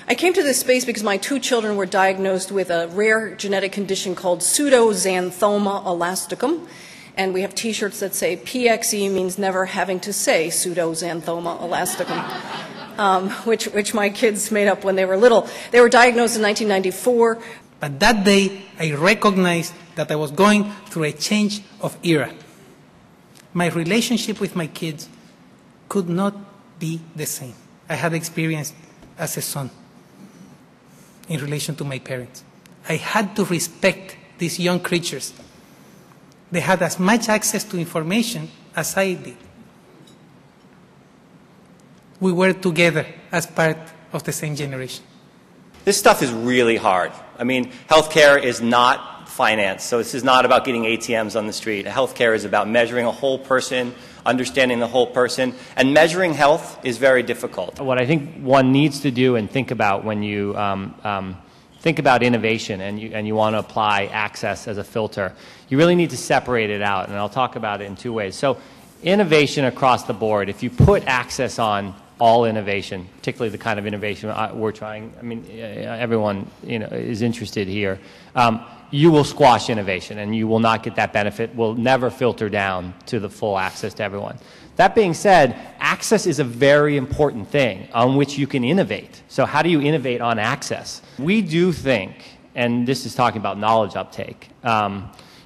I came to this space because my 2 children were diagnosed with a rare genetic condition called pseudoxanthoma elasticum, and we have T-shirts that say PXE means never having to say pseudoxanthoma elasticum, which my kids made up when they were little. They were diagnosed in 1994. But that day, I recognized that I was going through a change of era. My relationship with my kids could not be the same I had experienced as a son in relation to my parents. I had to respect these young creatures. They had as much access to information as I did. We were together as part of the same generation. This stuff is really hard. I mean, healthcare is not finance, so this is not about getting ATMs on the street. Healthcare is about measuring a whole person, understanding the whole person, and measuring health is very difficult. What I think one needs to do and think about when you think about innovation and you want to apply access as a filter, you really need to separate it out, and I'll talk about it in 2 ways. So innovation across the board, if you put access on all innovation, particularly the kind of innovation we're trying, I mean, everyone is interested here, you will squash innovation and you will not get that benefit, will never filter down to the full access to everyone. That being said, access is a very important thing on which you can innovate. So how do you innovate on access? We do think, and this is talking about knowledge uptake,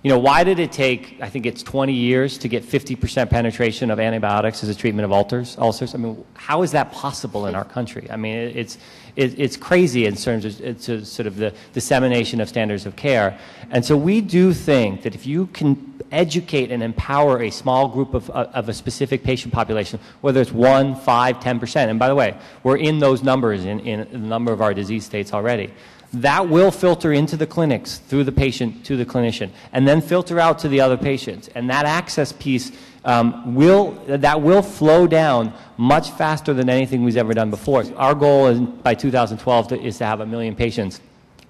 why did it take, I think it's 20 years to get 50% penetration of antibiotics as a treatment of ulcers? I mean, how is that possible in our country? I mean, it's crazy in terms of it's sort of the dissemination of standards of care. And so we do think that if you can educate and empower a small group of a specific patient population, whether it's 1, 5, 10%, and by the way, we're in those numbers in a number of our disease states already, that will filter into the clinics through the patient to the clinician and then filter out to the other patients. And that access piece will flow down much faster than anything we've ever done before. Our goal is, by 2012 is to have 1 million patients.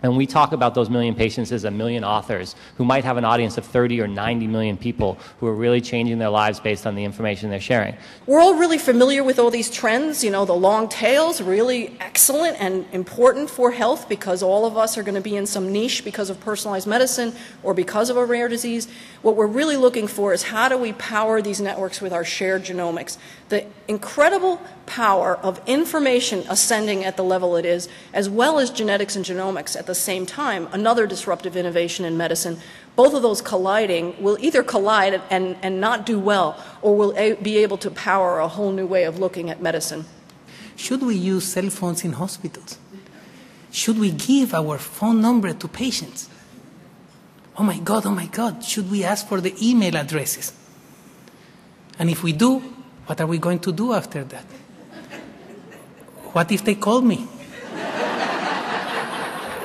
And we talk about those 1 million patients as 1 million authors who might have an audience of 30 or 90 million people who are really changing their lives based on the information they're sharing. We're all really familiar with all these trends. The long tails, really excellent and important for health because all of us are going to be in some niche because of personalized medicine or because of a rare disease. What we're really looking for is how do we power these networks with our shared genomics. The incredible power of information ascending at the level it is, as well as genetics and genomics at the same time, another disruptive innovation in medicine. Both of those colliding will either collide and not do well, or will be able to power a whole new way of looking at medicine. Should we use cell phones in hospitals? Should we give our phone number to patients? Oh my God, should we ask for the email addresses? And if we do, what are we going to do after that? What if they call me?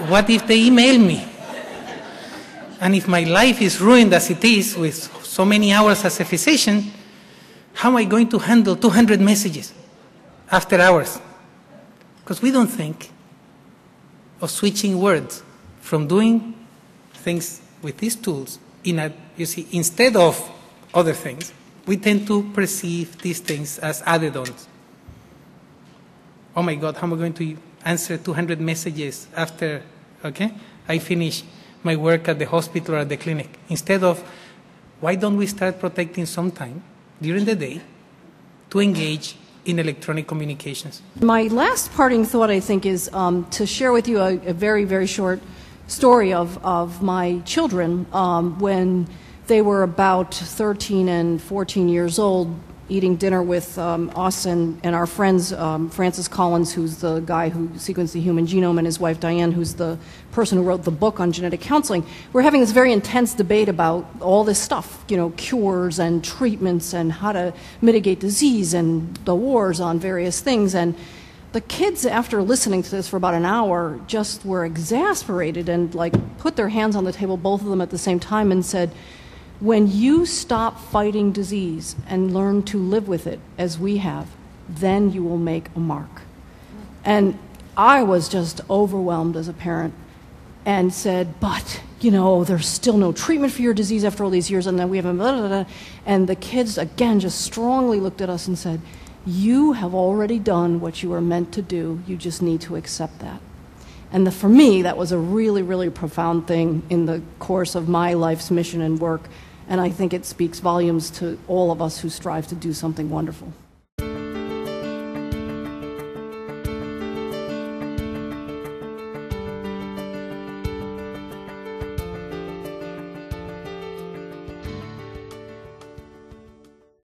What if they email me? And if my life is ruined as it is with so many hours as a physician, how am I going to handle 200 messages after hours? Because we don't think of switching words from doing things with these tools instead of other things. We tend to perceive these things as added-ons. Oh my God, how am I going to answer 200 messages after, I finish my work at the hospital or at the clinic? Instead of, why don't we start protecting some time during the day to engage in electronic communications? My last parting thought, I think, is to share with you a very, very short story of my children when they were about 13 and 14 years old, eating dinner with us and our friends, Francis Collins, who's the guy who sequenced the human genome, and his wife Diane, who's the person who wrote the book on genetic counseling. We're having this very intense debate about all this stuff, cures and treatments and how to mitigate disease and the wars on various things. And the kids, after listening to this for about an hour, just were exasperated and put their hands on the table, both of them at the same time, and said, when you stop fighting disease and learn to live with it as we have, then you will make a mark. And I was just overwhelmed as a parent and said, but, there's still no treatment for your disease after all these years, and then we have a blah, blah, blah. And the kids, again, just strongly looked at us and said, You have already done what you were meant to do. You just need to accept that. And for me, that was a really, really profound thing in the course of my life's mission and work. And I think it speaks volumes to all of us who strive to do something wonderful.